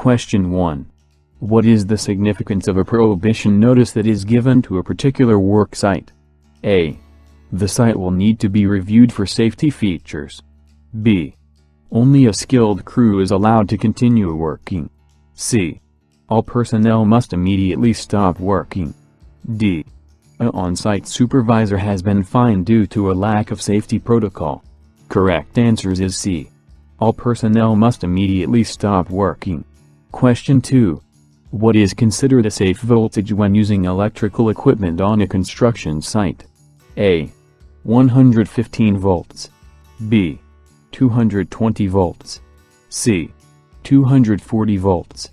Question 1. What is the significance of a prohibition notice that is given to a particular work site? A. The site will need to be reviewed for safety features. B. Only a skilled crew is allowed to continue working. C. All personnel must immediately stop working. D. An on-site supervisor has been fined due to a lack of safety protocol. Correct answers is C. All personnel must immediately stop working. Question 2. What is considered a safe voltage when using electrical equipment on a construction site? A. 115 volts. B. 220 volts. C. 240 volts.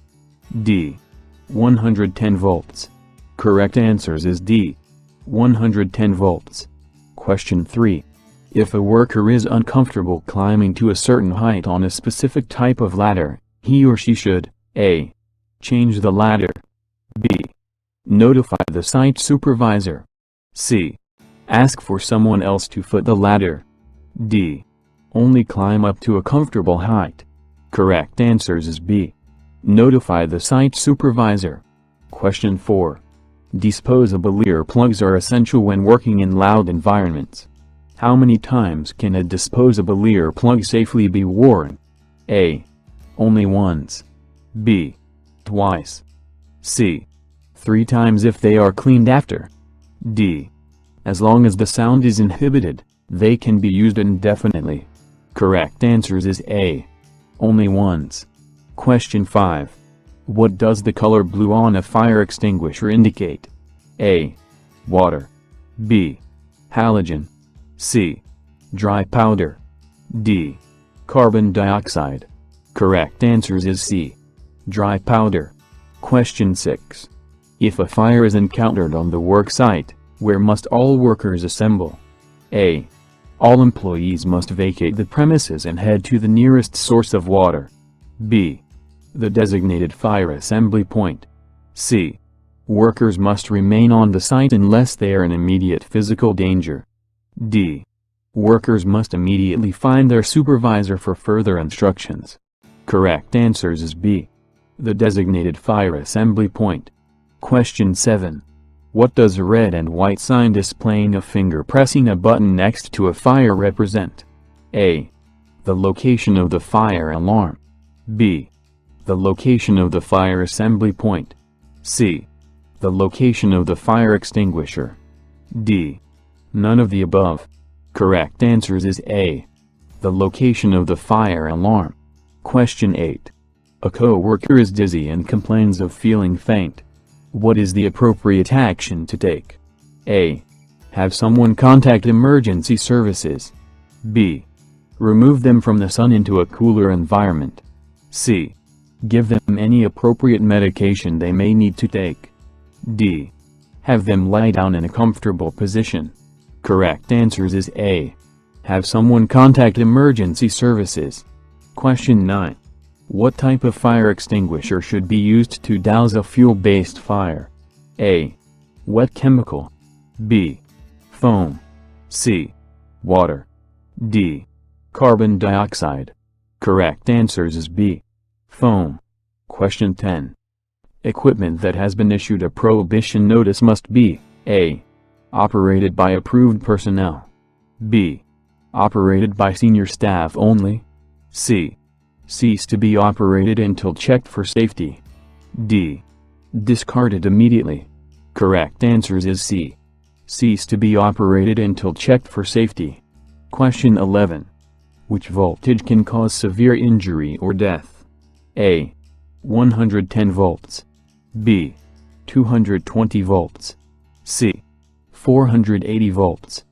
D. 110 volts. Correct answers is D. 110 volts. Question 3. If a worker is uncomfortable climbing to a certain height on a specific type of ladder, he or she should A. Change the ladder. B. Notify the site supervisor. C. Ask for someone else to foot the ladder. D. Only climb up to a comfortable height. Correct answers is B. Notify the site supervisor. Question 4. Disposable earplugs are essential when working in loud environments. How many times can a disposable earplug safely be worn? A. Only once. B. Twice. C. 3 times if they are cleaned after. D. As long as the sound is inhibited, they can be used indefinitely. Correct answers is A. Only once. Question 5. What does the color blue on a fire extinguisher indicate? A. Water. B. Halogen. C. Dry powder. D. Carbon dioxide. Correct answers is C. Dry powder. Question 6. If a fire is encountered on the work site, where must all workers assemble? A. All employees must vacate the premises and head to the nearest source of water. B. The designated fire assembly point. C. Workers must remain on the site unless they are in immediate physical danger. D. Workers must immediately find their supervisor for further instructions. Correct answers is B. The designated fire assembly point. Question 7. What does a red and white sign displaying a finger pressing a button next to a fire represent? A. The location of the fire alarm. B. The location of the fire assembly point. C. The location of the fire extinguisher. D. None of the above. Correct answers is A. The location of the fire alarm. Question 8. A co-worker is dizzy and complains of feeling faint. What is the appropriate action to take? A. Have someone contact emergency services. B. Remove them from the sun into a cooler environment. C. Give them any appropriate medication they may need to take. D. Have them lie down in a comfortable position. Correct answers is A. Have someone contact emergency services. Question 9. What type of fire extinguisher should be used to douse a fuel-based fire? A. Wet chemical. B. Foam. C. Water. D. Carbon dioxide. Correct answers is B. Foam. Question 10. Equipment that has been issued a prohibition notice must be A. Operated by approved personnel. B. Operated by senior staff only. C. Cease to be operated until checked for safety. D. Discarded immediately. Correct answers is C. Cease to be operated until checked for safety. Question 11. Which voltage can cause severe injury or death? A. 110 volts. B. 220 volts. C. 480 volts.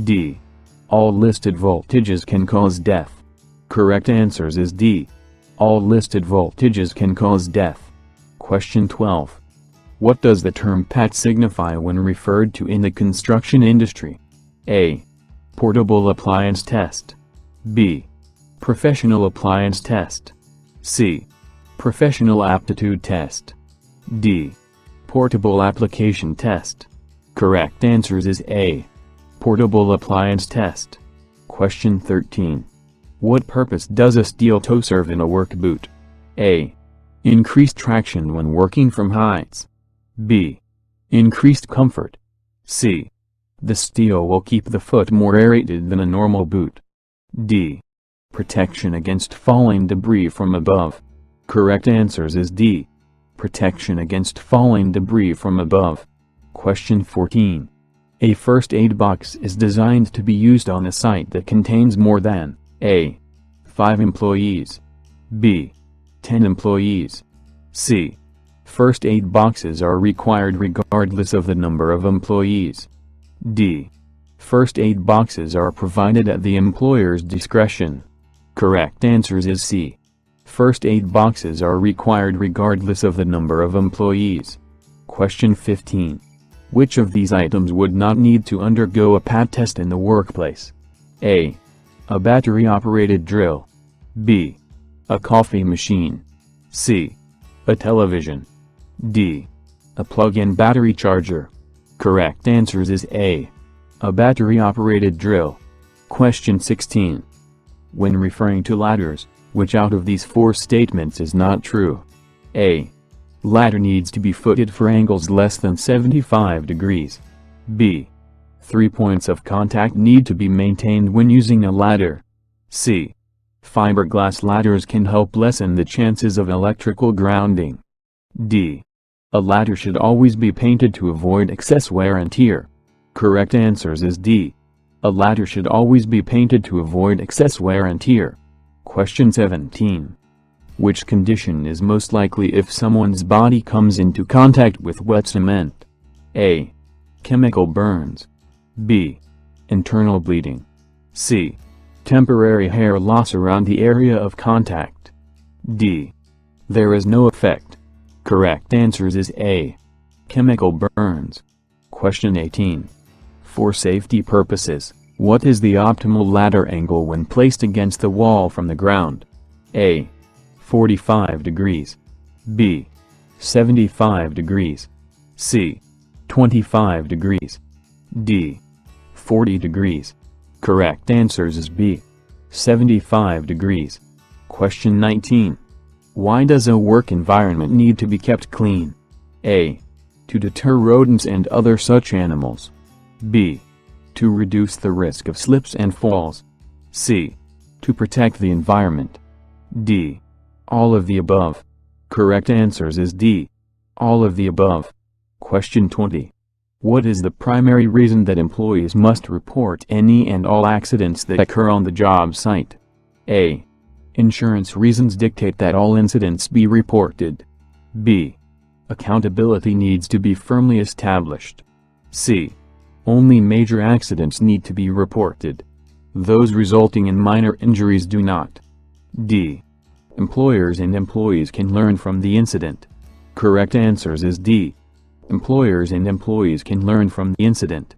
D. All listed voltages can cause death. Correct answers is D. All listed voltages can cause death. Question 12. What does the term PAT signify when referred to in the construction industry? A. Portable appliance test. B. Professional appliance test. C. Professional aptitude test. D. Portable application test. Correct answers is A. Portable appliance test. Question 13. What purpose does a steel toe serve in a work boot? A. Increased traction when working from heights. B. Increased comfort. C. The steel will keep the foot more aerated than a normal boot. D. Protection against falling debris from above. Correct answers is D. Protection against falling debris from above. Question 14. A first aid box is designed to be used on a site that contains more than A. 5 employees. B. 10 employees. C. First aid boxes are required regardless of the number of employees. D. First aid boxes are provided at the employer's discretion. Correct answers is C. First aid boxes are required regardless of the number of employees. Question 15. Which of these items would not need to undergo a PAT test in the workplace? A. A battery-operated drill. B. A coffee machine. C. A television. D. A plug-in battery charger. Correct answers is A. A battery-operated drill. Question 16. When referring to ladders, which out of these 4 statements is not true? A. Ladder needs to be footed for angles less than 75 degrees. B. 3 points of contact need to be maintained when using a ladder. C. Fiberglass ladders can help lessen the chances of electrical grounding. D. A ladder should always be painted to avoid excess wear and tear. Correct answers is D. A ladder should always be painted to avoid excess wear and tear. Question 17. Which condition is most likely if someone's body comes into contact with wet cement? A. Chemical burns. B. Internal bleeding. C. Temporary hair loss around the area of contact. D. There is no effect. Correct answers is A. Chemical burns. Question 18. For safety purposes, what is the optimal ladder angle when placed against the wall from the ground? A. 45 degrees. B. 75 degrees. C. 25 degrees. D. 40 degrees. Correct answers is B. 75 degrees. Question 19. Why does a work environment need to be kept clean? A. To deter rodents and other such animals. B. To reduce the risk of slips and falls. C. To protect the environment. D. All of the above. Correct answers is D. All of the above. Question 20. What is the primary reason that employees must report any and all accidents that occur on the job site? A. Insurance reasons dictate that all incidents be reported. B. Accountability needs to be firmly established. C. Only major accidents need to be reported. Those resulting in minor injuries do not. D. Employers and employees can learn from the incident. Correct answers is D. Employers and employees can learn from the incident.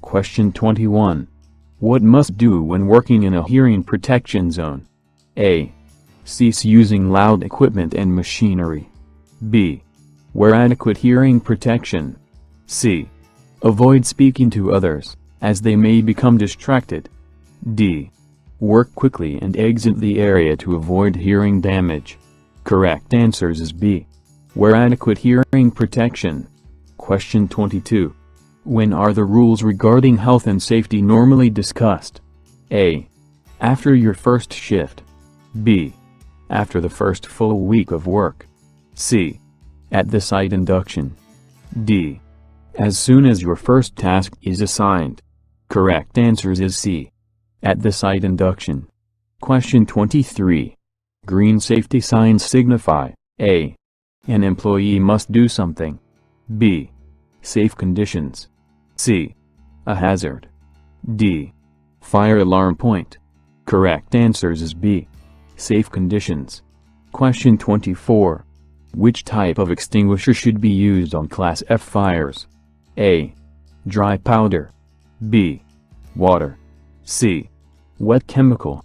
Question 21. What must do when working in a hearing protection zone? A. Cease using loud equipment and machinery. B. Wear adequate hearing protection. C. Avoid speaking to others, as they may become distracted. D. Work quickly and exit the area to avoid hearing damage. Correct answers is B. Wear adequate hearing protection. Question 22. When are the rules regarding health and safety normally discussed? A. After your first shift. B. After the first full week of work. C. At the site induction. D. As soon as your first task is assigned. Correct answers is C. At the site induction. Question 23. Green safety signs signify A. An employee must do something. B. Safe conditions. C. A hazard. D. Fire alarm point. Correct answers is B. Safe conditions. Question 24. Which type of extinguisher should be used on Class F fires? A. Dry powder. B. Water. C. Wet chemical.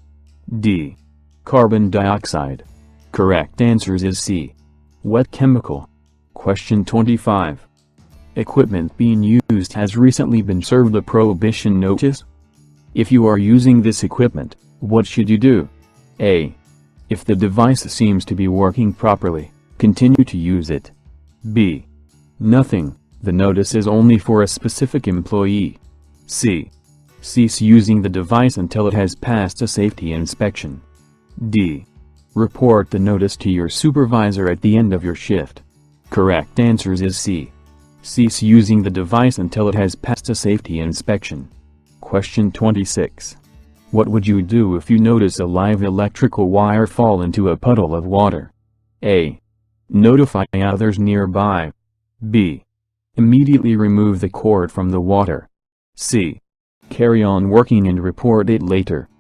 D. Carbon dioxide. Correct answers is C. Wet chemical. Question 25. Equipment being used has recently been served a prohibition notice? If you are using this equipment, what should you do? A. If the device seems to be working properly, Continue to use it. B. Nothing, the notice is only for a specific employee. C. Cease using the device until it has passed a safety inspection. D. Report the notice to your supervisor at the end of your shift. Correct answers is C. Cease using the device until it has passed a safety inspection. Question 26. What would you do if you notice a live electrical wire fall into a puddle of water? A. Notify others nearby. B. Immediately remove the cord from the water. C. Carry on working and report it later.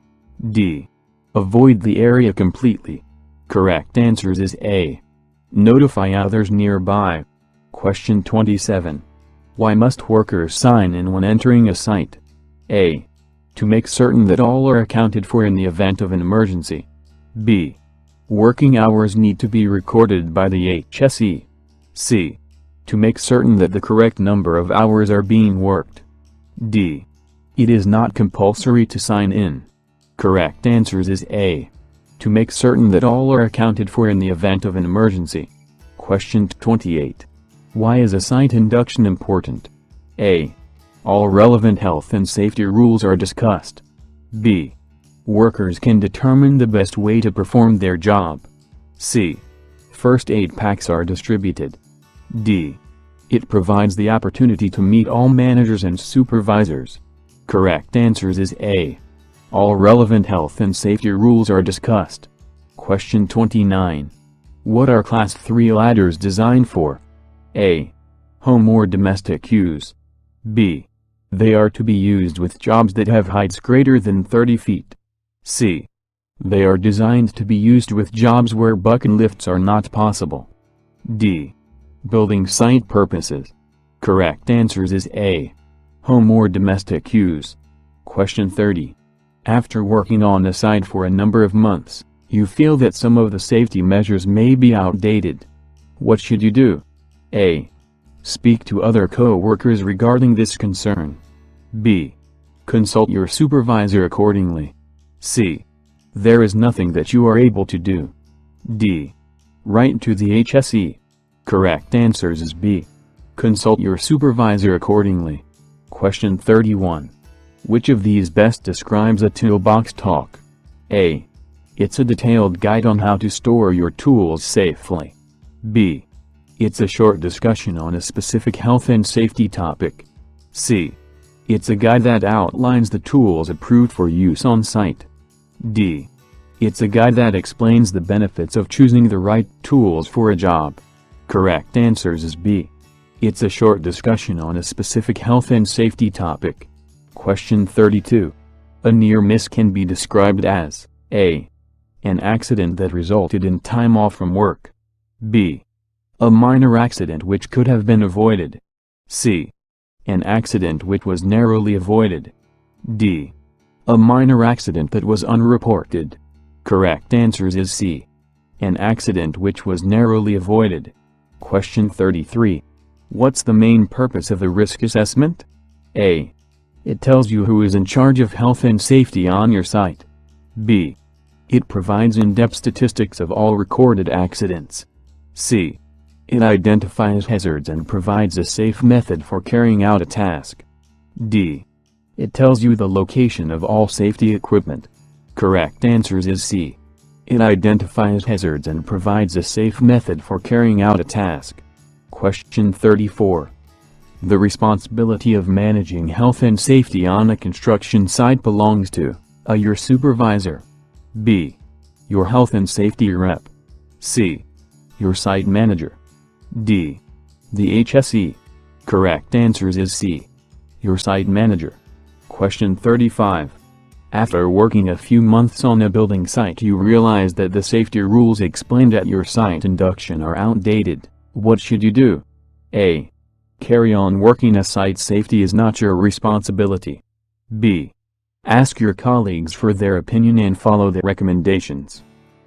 D. Avoid the area completely. Correct answers is A. Notify others nearby. Question 27. Why must workers sign in when entering a site? A. To make certain that all are accounted for in the event of an emergency. B. Working hours need to be recorded by the HSE. C. To make certain that the correct number of hours are being worked. D. It is not compulsory to sign in. Correct answers is A. To make certain that all are accounted for in the event of an emergency. Question 28. Why is a site induction important? A. All relevant health and safety rules are discussed. B. Workers can determine the best way to perform their job. C. First aid packs are distributed. D. It provides the opportunity to meet all managers and supervisors. Correct answers is A. All relevant health and safety rules are discussed. Question 29. What are Class 3 ladders designed for? A. Home or domestic use. B. They are to be used with jobs that have heights greater than 30 feet. C. They are designed to be used with jobs where bucket lifts are not possible. D. Building site purposes. Correct answers is A. Home or domestic use. Question 30. After working on a site for a number of months, you feel that some of the safety measures may be outdated. What should you do? A. Speak to other co-workers regarding this concern. B. Consult your supervisor accordingly. C. There is nothing that you are able to do. D. Write to the HSE. Correct answers is B. Consult your supervisor accordingly. Question 31. Which of these best describes a toolbox talk? A. It's a detailed guide on how to store your tools safely. B. It's a short discussion on a specific health and safety topic. C. It's a guide that outlines the tools approved for use on site. D. It's a guide that explains the benefits of choosing the right tools for a job. Correct answers is B. It's a short discussion on a specific health and safety topic. Question 32. A near miss can be described as A. An accident that resulted in time off from work. B. A minor accident which could have been avoided. C. An accident which was narrowly avoided. D. A minor accident that was unreported. Correct answers is C. An accident which was narrowly avoided. Question 33. What's the main purpose of the risk assessment? A. It tells you who is in charge of health and safety on your site. B. It provides in-depth statistics of all recorded accidents. C. It identifies hazards and provides a safe method for carrying out a task. D. It tells you the location of all safety equipment. Correct answers is C. It identifies hazards and provides a safe method for carrying out a task. Question 34. The responsibility of managing health and safety on a construction site belongs to A. Your supervisor. B. Your health and safety rep. C. Your site manager. D. The HSE. Correct answers is C. Your site manager. Question 35. After working a few months on a building site, you realize that the safety rules explained at your site induction are outdated. What should you do? A. Carry on working as site safety is not your responsibility. B. Ask your colleagues for their opinion and follow the recommendations.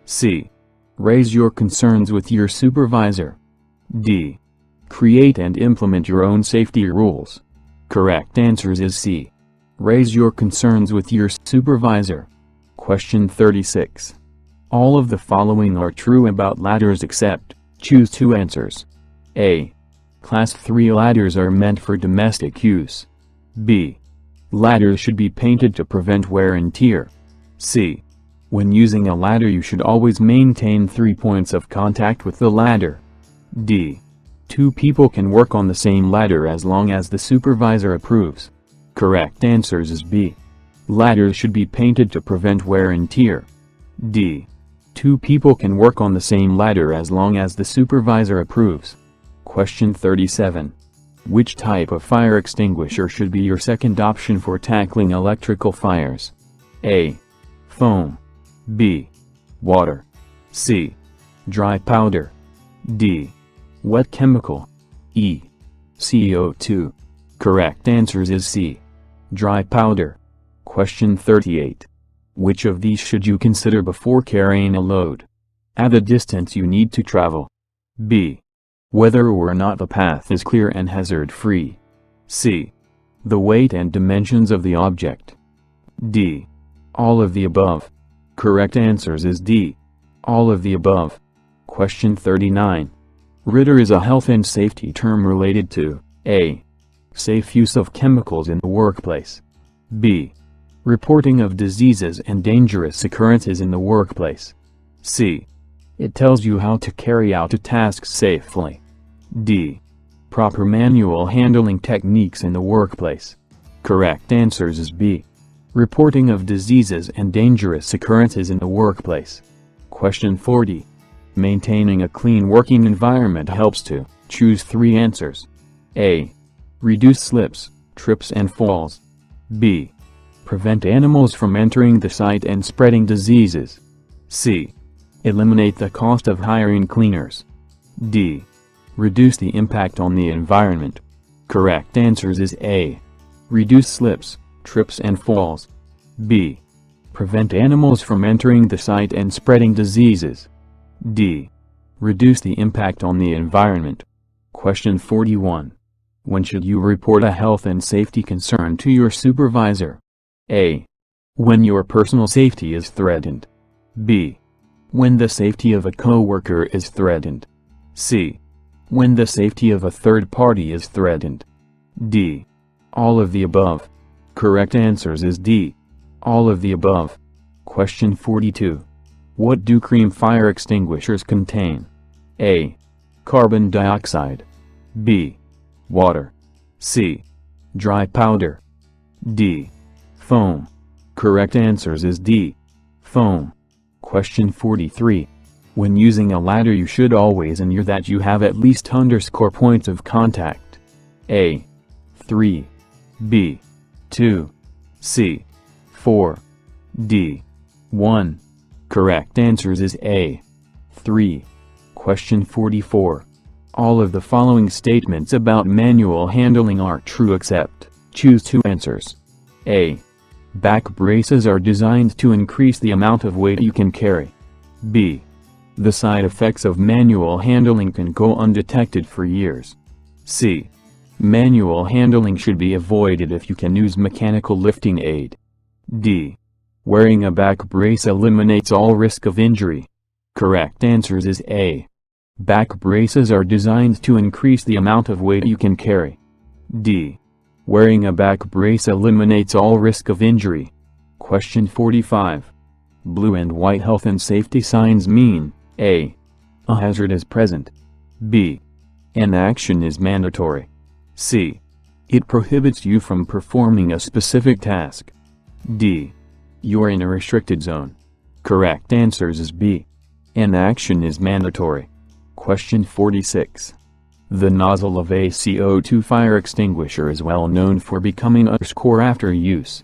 C. Raise your concerns with your supervisor. D. Create and implement your own safety rules. Correct answers is C. Raise your concerns with your supervisor. Question 36. All of the following are true about ladders except Choose two answers. A. Class 3 ladders are meant for domestic use. B. Ladders should be painted to prevent wear and tear. C. When using a ladder you should always maintain 3 points of contact with the ladder. D. 2 people can work on the same ladder as long as the supervisor approves. Correct answers is B. Ladders should be painted to prevent wear and tear. D. 2 people can work on the same ladder as long as the supervisor approves. Question 37. Which type of fire extinguisher should be your second option for tackling electrical fires? A. Foam. B. Water. C. Dry powder. D. Wet chemical. E. CO2. Correct answers is C. Dry powder. Question 38. Which of these should you consider before carrying a load? A. The distance you need to travel. B. Whether or not the path is clear and hazard-free. C. The weight and dimensions of the object. D. All of the above. Correct answers is D. All of the above. Question 39. RITTER is a health and safety term related to A. Safe use of chemicals in the workplace. B. Reporting of diseases and dangerous occurrences in the workplace. C. It tells you how to carry out a task safely. D. Proper manual handling techniques in the workplace. Correct answers is B. Reporting of diseases and dangerous occurrences in the workplace. Question 40. Maintaining a clean working environment helps to choose 3 answers. A. Reduce slips, trips and falls. B. Prevent animals from entering the site and spreading diseases. C. Eliminate the cost of hiring cleaners. D. Reduce the impact on the environment. Correct answers is A. Reduce slips, trips and falls. B. Prevent animals from entering the site and spreading diseases. D. Reduce the impact on the environment. Question 41. When should you report a health and safety concern to your supervisor? A. When your personal safety is threatened. B. When the safety of a coworker is threatened. C. When the safety of a third party is threatened. D. All of the above. Correct answers is D. All of the above. Question 42. What do cream fire extinguishers contain? A. Carbon dioxide. B. Water. C. Dry powder. D. Foam. Correct answers is D. Foam. Question 43. When using a ladder you should always ensure that you have at least _ points of contact. A. 3. B. 2. C. 4. D. 1. Correct answers is A. 3. Question 44. All of the following statements about manual handling are true except choose 2 answers. A. Back braces are designed to increase the amount of weight you can carry. B. The side effects of manual handling can go undetected for years. C. Manual handling should be avoided if you can use mechanical lifting aid. D. Wearing a back brace eliminates all risk of injury. Correct answers is A. Back braces are designed to increase the amount of weight you can carry. D. Wearing a back brace eliminates all risk of injury. Question 45. Blue and white health and safety signs mean A. A hazard is present. B. An action is mandatory. C. It prohibits you from performing a specific task. D. You're in a restricted zone. Correct answers is B. An action is mandatory. Question 46. The nozzle of a CO2 fire extinguisher is well known for becoming _ after use.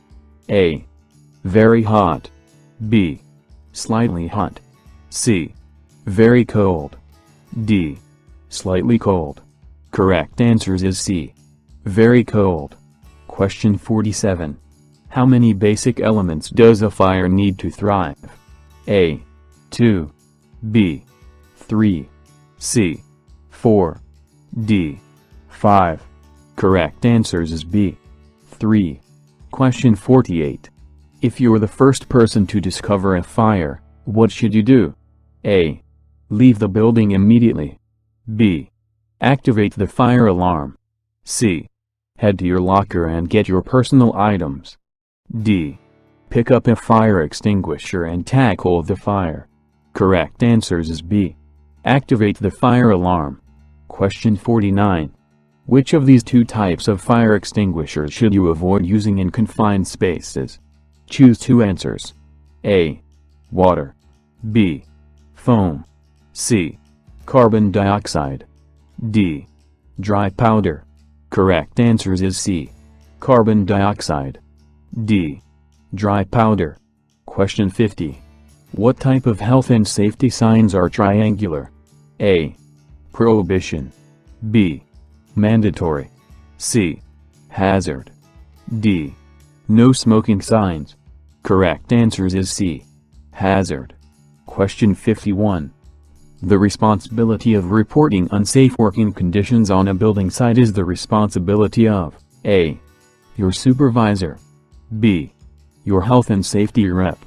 A. Very hot. B. Slightly hot. C. Very cold. D. Slightly cold. Correct answers is C. Very cold. Question 47. How many basic elements does a fire need to thrive? A. 2. B. 3. C. 4. D. 5. Correct answers is B. 3. Question 48. If you're the first person to discover a fire, what should you do? A. Leave the building immediately. B. Activate the fire alarm. C. Head to your locker and get your personal items. D. Pick up a fire extinguisher and tackle the fire. Correct answers is B. Activate the fire alarm. Question 49. Which of these two types of fire extinguishers should you avoid using in confined spaces? Choose two answers. A. Water. B. Foam. C. Carbon dioxide. D. Dry powder. Correct answers is C. Carbon dioxide. D. Dry powder. Question 50. What type of health and safety signs are triangular? A. Prohibition. B. Mandatory. C. Hazard. D. No smoking signs. Correct answers is C. Hazard. Question 51. The responsibility of reporting unsafe working conditions on a building site is the responsibility of A. Your supervisor. B. Your health and safety rep.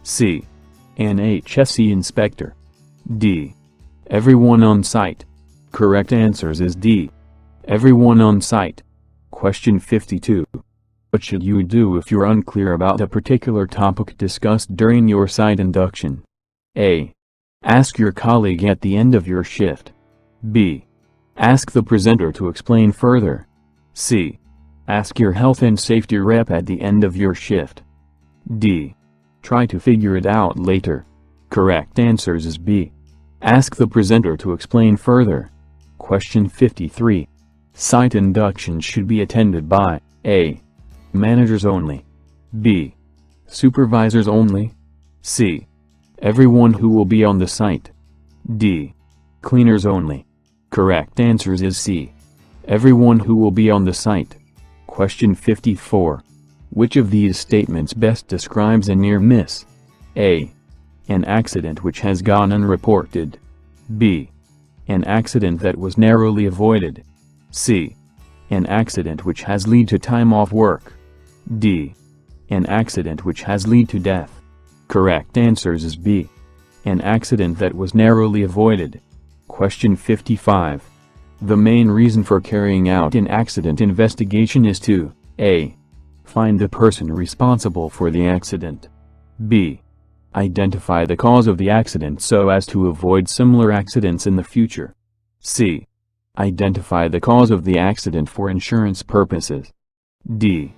C. An HSE inspector. D. Everyone on site. Correct answers is D. Everyone on site. Question 52. What should you do if you're unclear about a particular topic discussed during your site induction? A. Ask your colleague at the end of your shift. B. Ask the presenter to explain further. C. Ask your health and safety rep at the end of your shift. D. Try to figure it out later. Correct answers is B. Ask the presenter to explain further. Question 53. Site inductions should be attended by A. Managers only. B. Supervisors only. C. Everyone who will be on the site. D. Cleaners only. Correct answers is C. Everyone who will be on the site. Question 54. Which of these statements best describes a near miss? A. An accident which has gone unreported. B. An accident that was narrowly avoided. C. An accident which has led to time off work. D. An accident which has led to death. Correct answers is B. An accident that was narrowly avoided. Question 55. The main reason for carrying out an accident investigation is to A. Find the person responsible for the accident. B. Identify the cause of the accident so as to avoid similar accidents in the future. C. Identify the cause of the accident for insurance purposes. D.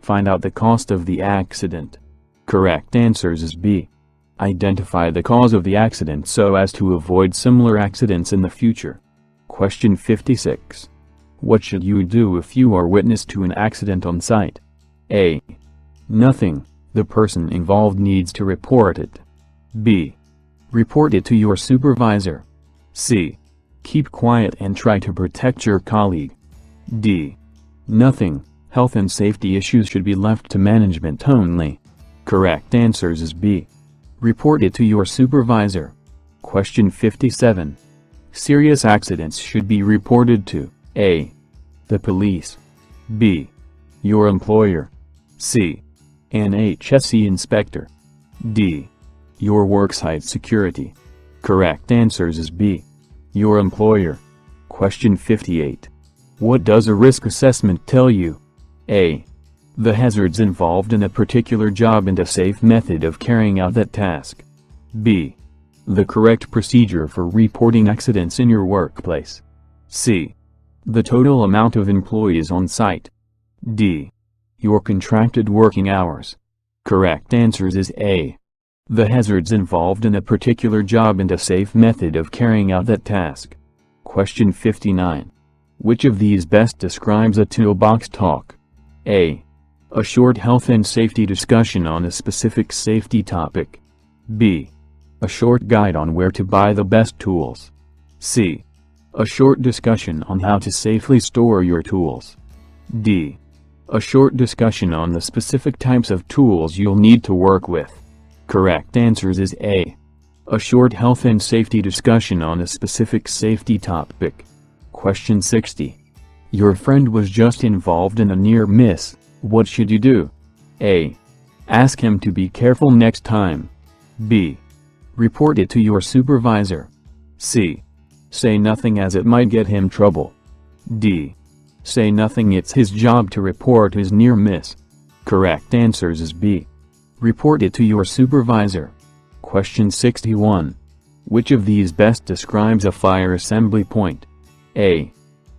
Find out the cost of the accident. Correct answers is B. Identify the cause of the accident so as to avoid similar accidents in the future. Question 56. What should you do if you are witness to an accident on site? A. Nothing. The person involved needs to report it. B. Report it to your supervisor. C. Keep quiet and try to protect your colleague. D. Nothing. Health and safety issues should be left to management only. Correct answers is B. Report it to your supervisor. Question 57. Serious accidents should be reported to A. The police. B. Your employer. C. An HSE inspector. D. Your worksite security. Correct answers is B. Your employer. Question 58. What does a risk assessment tell you? A. The hazards involved in a particular job and a safe method of carrying out that task. B. The correct procedure for reporting accidents in your workplace. C. The total amount of employees on site. D. Your contracted working hours. Correct answers is A. The hazards involved in a particular job and a safe method of carrying out that task. Question 59. Which of these best describes a toolbox talk? A. A short health and safety discussion on a specific safety topic. B. A short guide on where to buy the best tools. C. A short discussion on how to safely store your tools. D. A short discussion on the specific types of tools you'll need to work with. Correct answers is A. A short health and safety discussion on a specific safety topic. Question 60. Your friend was just involved in a near miss. What should you do? A. Ask him to be careful next time. B. Report it to your supervisor. C. Say nothing as it might get him trouble. D. Say nothing, it's his job to report his near miss. Correct answers is B. Report it to your supervisor. Question 61. Which of these best describes a fire assembly point? A.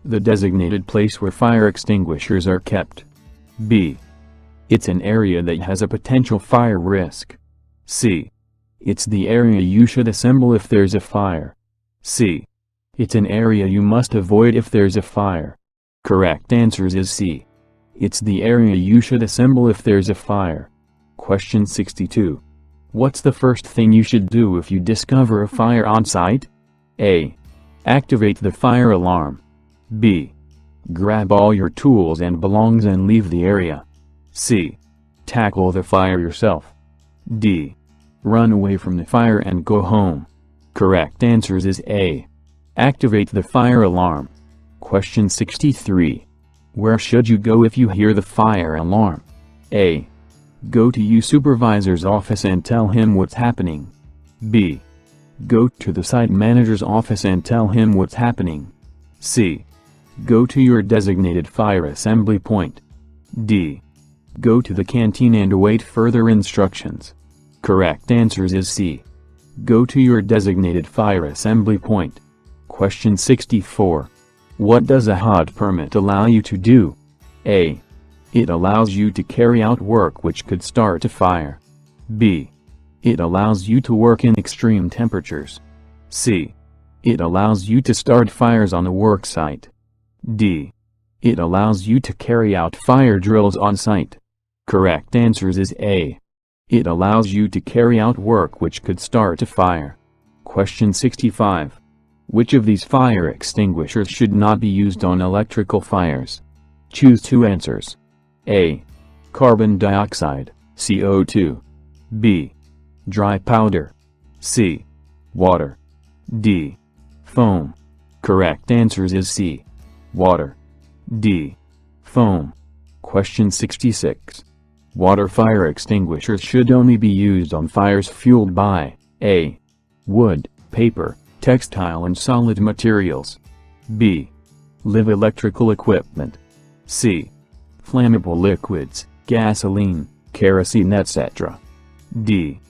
The designated place where fire extinguishers are kept. B. It's an area that has a potential fire risk. C. It's the area you should assemble if there's a fire. C. It's an area you must avoid if there's a fire. Correct answers is C. It's the area you should assemble if there's a fire. Question 62. What's the first thing you should do if you discover a fire on site? A. Activate the fire alarm. B. Grab all your tools and belongings and leave the area. C. Tackle the fire yourself. D. Run away from the fire and go home. Correct answers is A. Activate the fire alarm. Question 63. Where should you go if you hear the fire alarm? A. Go to your supervisor's office and tell him what's happening. B. Go to the site manager's office and tell him what's happening. C. Go to your designated fire assembly point. D. Go to the canteen and await further instructions. Correct answers is C. Go to your designated fire assembly point. Question 64. What does a HOD permit allow you to do? A. It allows you to carry out work which could start a fire. B. It allows you to work in extreme temperatures. C. It allows you to start fires on a work site. D. It allows you to carry out fire drills on site. Correct answers is A. It allows you to carry out work which could start a fire. Question 65. Which of these fire extinguishers should not be used on electrical fires? Choose two answers. A. Carbon dioxide, CO2. B. Dry powder. C. Water. D. Foam. Correct answers is C. Water. D. Foam. Question 66. Water fire extinguishers should only be used on fires fueled by A. Wood, paper, textile and solid materials. B. Live electrical equipment. C. Flammable liquids, gasoline, kerosene etc. D.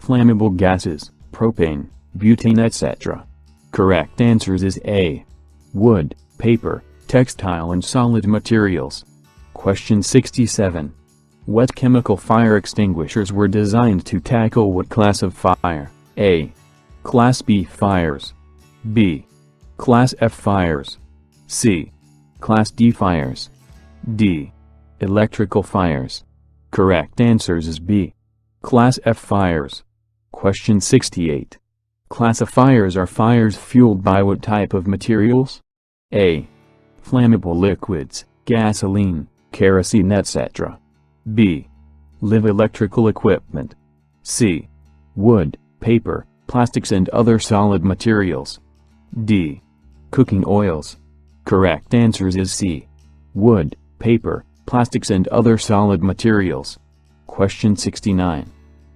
Flammable gases, propane, butane etc. Correct answers is A. Wood, paper, textile and solid materials. Question 67. What chemical fire extinguishers were designed to tackle what class of fire? A. Class B fires. B. Class F fires. C. Class D fires. D. Electrical fires. Correct answers is B. Class F fires. Question 68. Classifiers are fires fueled by what type of materials? A. Flammable liquids, gasoline, kerosene etc. B. Live electrical equipment. C. Wood, paper, plastics and other solid materials. D. Cooking oils. Correct answers is C. Wood, paper, plastics and other solid materials. Question 69.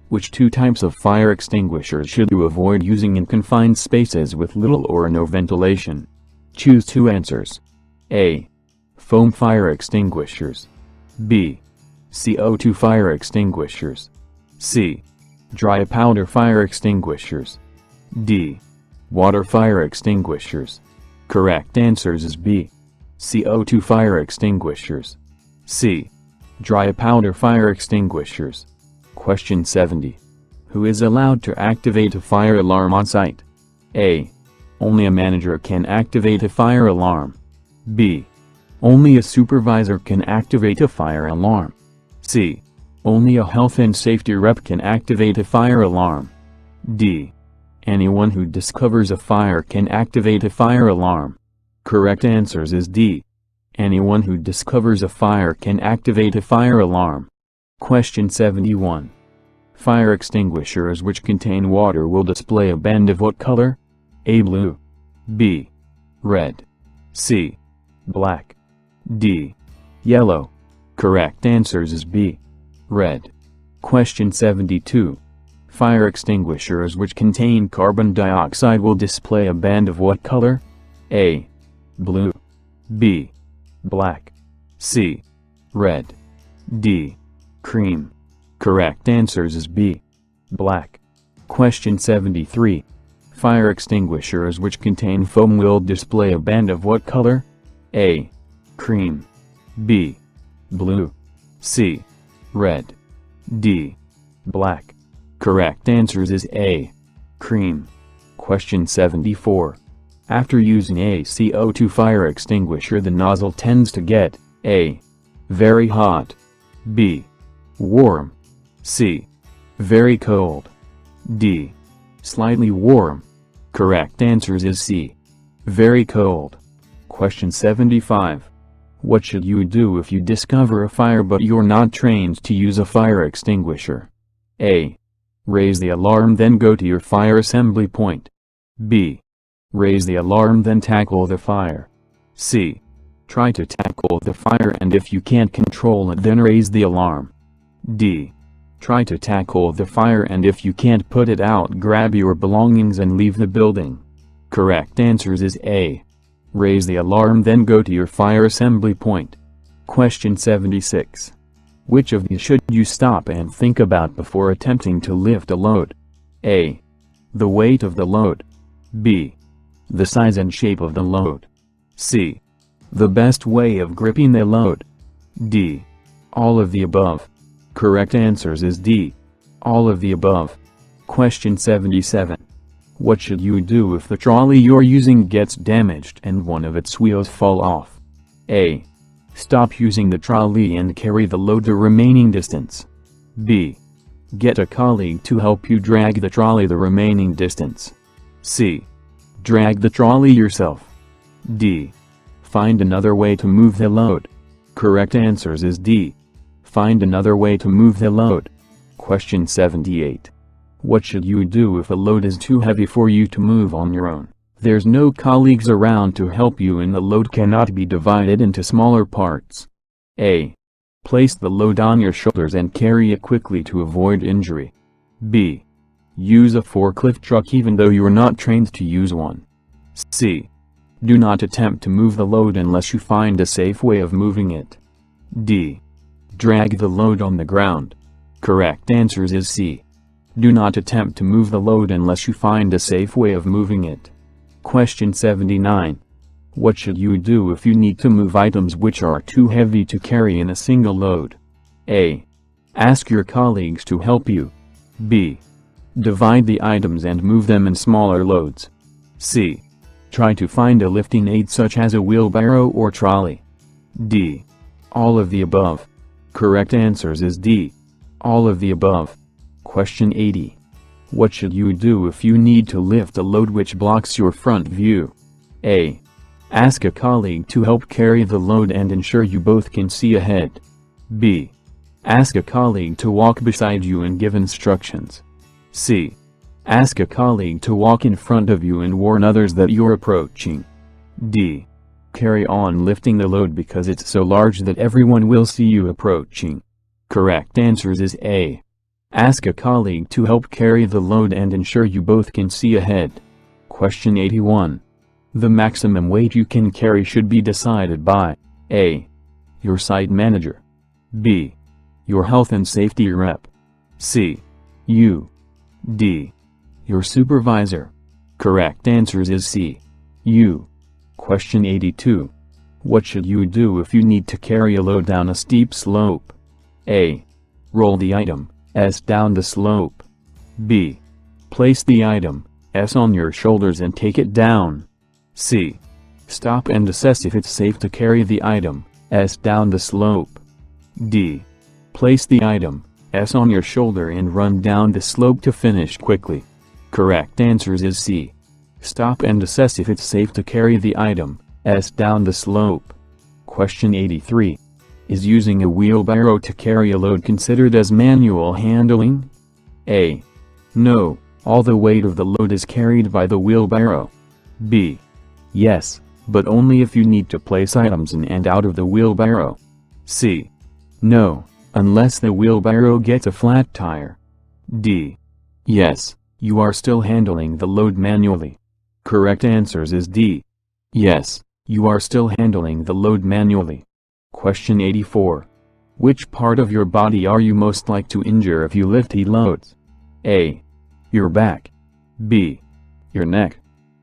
Which two types of fire extinguishers should you avoid using in confined spaces with little or no ventilation? Choose two answers. A. Foam fire extinguishers. B. CO2 fire extinguishers. C. Dry powder fire extinguishers. D. Water fire extinguishers. Correct answers is B. CO2 fire extinguishers. C. Dry powder fire extinguishers. Question 70. Who is allowed to activate a fire alarm on site? A. Only a manager can activate a fire alarm. B. Only a supervisor can activate a fire alarm. C. Only a health and safety rep can activate a fire alarm. D. Anyone who discovers a fire can activate a fire alarm. Correct answers is D. Anyone who discovers a fire can activate a fire alarm. Question 71. Fire extinguishers which contain water will display a band of what color? A. Blue. B. Red. C. Black. D. Yellow. Correct answers is B. Red. Question 72. Fire extinguishers which contain carbon dioxide will display a band of what color? A. Blue. B. Black. C. Red. D. Cream. Correct answers is B. Black. Question 73. Fire extinguishers which contain foam will display a band of what color? A. Cream. B. Blue. C. Red. D. Black. Correct answers is A. Cream. Question 74. After using a CO2 fire extinguisher, the nozzle tends to get A. Very hot. B. Warm. C. Very cold. D. Slightly warm. Correct answers is C. Very cold. Question 75. What should you do if you discover a fire but you're not trained to use a fire extinguisher? A. Raise the alarm, then go to your fire assembly point. B. Raise the alarm, then tackle the fire. C. Try to tackle the fire, and if you can't control it, then raise the alarm. D. Try to tackle the fire, and if you can't put it out, grab your belongings and leave the building. Correct answers is A. Raise the alarm, then go to your fire assembly point. Question 76. Which of these should you stop and think about before attempting to lift a load? A. The weight of the load. B. The size and shape of the load. C. The best way of gripping the load. D. All of the above. Correct answers is D. All of the above. Question 77. What should you do if the trolley you're using gets damaged and one of its wheels fall off? A. Stop using the trolley and carry the load the remaining distance. B. Get a colleague to help you drag the trolley the remaining distance. C. Drag the trolley yourself. D. Find another way to move the load. Correct answers is D. Find another way to move the load. Question 78. What should you do if a load is too heavy for you to move on your own? There's no colleagues around to help you and the load cannot be divided into smaller parts. A. Place the load on your shoulders and carry it quickly to avoid injury. B. Use a forklift truck even though you're not trained to use one. C. Do not attempt to move the load unless you find a safe way of moving it. D. Drag the load on the ground. Correct answers is C. Do not attempt to move the load unless you find a safe way of moving it. Question 79. What should you do if you need to move items which are too heavy to carry in a single load? A. Ask your colleagues to help you. B. Divide the items and move them in smaller loads. C. Try to find a lifting aid such as a wheelbarrow or trolley. D. All of the above. Correct answers is D. All of the above. Question 80. What should you do if you need to lift a load which blocks your front view? A. Ask a colleague to help carry the load and ensure you both can see ahead. B. Ask a colleague to walk beside you and give instructions. C. Ask a colleague to walk in front of you and warn others that you're approaching. D. Carry on lifting the load because it's so large that everyone will see you approaching. Correct answers is A. Ask a colleague to help carry the load and ensure you both can see ahead. Question 81. The maximum weight you can carry should be decided by A. Your site manager. B. Your health and safety rep. C. You. D. Your supervisor. Correct answers is C. You. Question 82. What should you do if you need to carry a load down a steep slope? A. Roll the item S down the slope. B. Place the item S on your shoulders and take it down. C. Stop and assess if it's safe to carry the item S down the slope. D. Place the item S on your shoulder and run down the slope to finish quickly. Correct answers is C. Stop and assess if it's safe to carry the item S down the slope. Question 83. Is using a wheelbarrow to carry a load considered as manual handling? A. No, all the weight of the load is carried by the wheelbarrow. B. Yes, but only if you need to place items in and out of the wheelbarrow. C. No, unless the wheelbarrow gets a flat tire. D. Yes, you are still handling the load manually. Correct answers is D. Yes, you are still handling the load manually. Question 84. Which part of your body are you most likely to injure if you lift heavy loads? A. Your back. B. Your neck.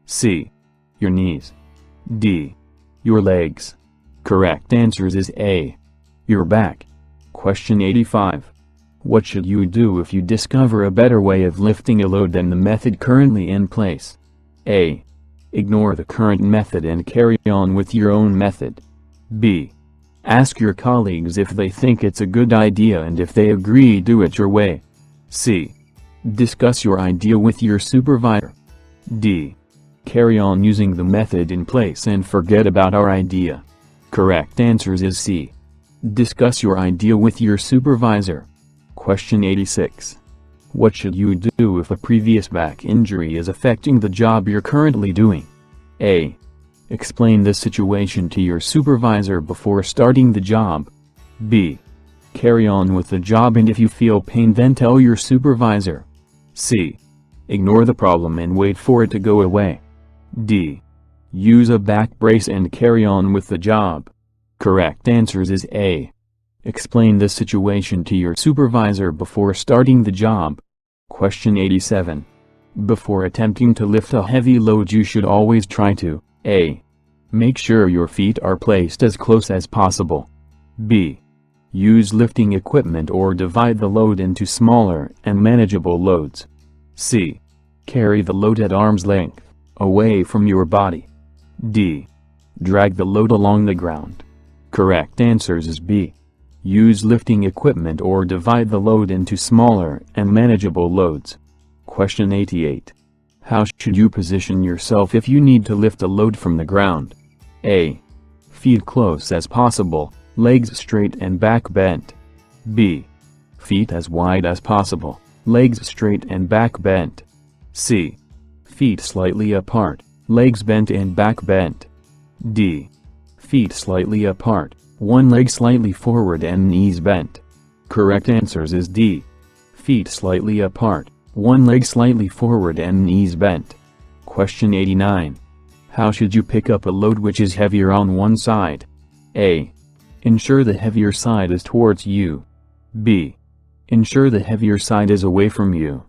C. Your knees. D. Your legs. Correct answers is A. Your back. Question 85. What should you do if you discover a better way of lifting a load than the method currently in place? A. Ignore the current method and carry on with your own method. B. Ask your colleagues if they think it's a good idea, and if they agree, do it your way. C. Discuss your idea with your supervisor. D. Carry on using the method in place and forget about our idea. Correct answers is C. Discuss your idea with your supervisor. Question 86. What should you do if a previous back injury is affecting the job you're currently doing? A. Explain the situation to your supervisor before starting the job. B. Carry on with the job, and if you feel pain then tell your supervisor. C. Ignore the problem and wait for it to go away. D. Use a back brace and carry on with the job. Correct answers is A. Explain the situation to your supervisor before starting the job. Question 87. Before attempting to lift a heavy load, you should always try to A. Make sure your feet are placed as close as possible. B. Use lifting equipment or divide the load into smaller and manageable loads. C. Carry the load at arm's length, away from your body. D. Drag the load along the ground. Correct answers is B. Use lifting equipment or divide the load into smaller and manageable loads. Question 88. How should you position yourself if you need to lift a load from the ground? A. Feet close as possible, legs straight and back bent. B. Feet as wide as possible, legs straight and back bent. C. Feet slightly apart, legs bent and back bent. D. Feet slightly apart, one leg slightly forward and knees bent. Correct answers is D. Feet slightly apart, one leg slightly forward and knees bent. Question 89. How should you pick up a load which is heavier on one side? A. Ensure the heavier side is towards you. B. Ensure the heavier side is away from you.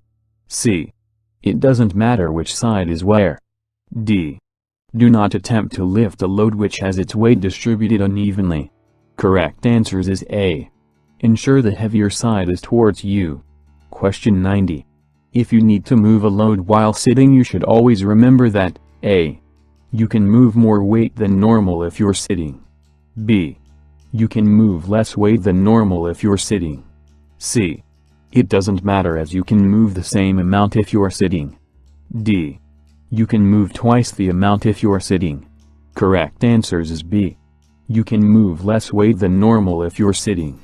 C. It doesn't matter which side is where. D. Do not attempt to lift a load which has its weight distributed unevenly. Correct answers is A. Ensure the heavier side is towards you. Question 90. If you need to move a load while sitting, you should always remember that A. You can move more weight than normal if you're sitting. B. You can move less weight than normal if you're sitting. C. It doesn't matter, as you can move the same amount if you're sitting. D. You can move twice the amount if you're sitting. Correct answers is B. You can move less weight than normal if you're sitting.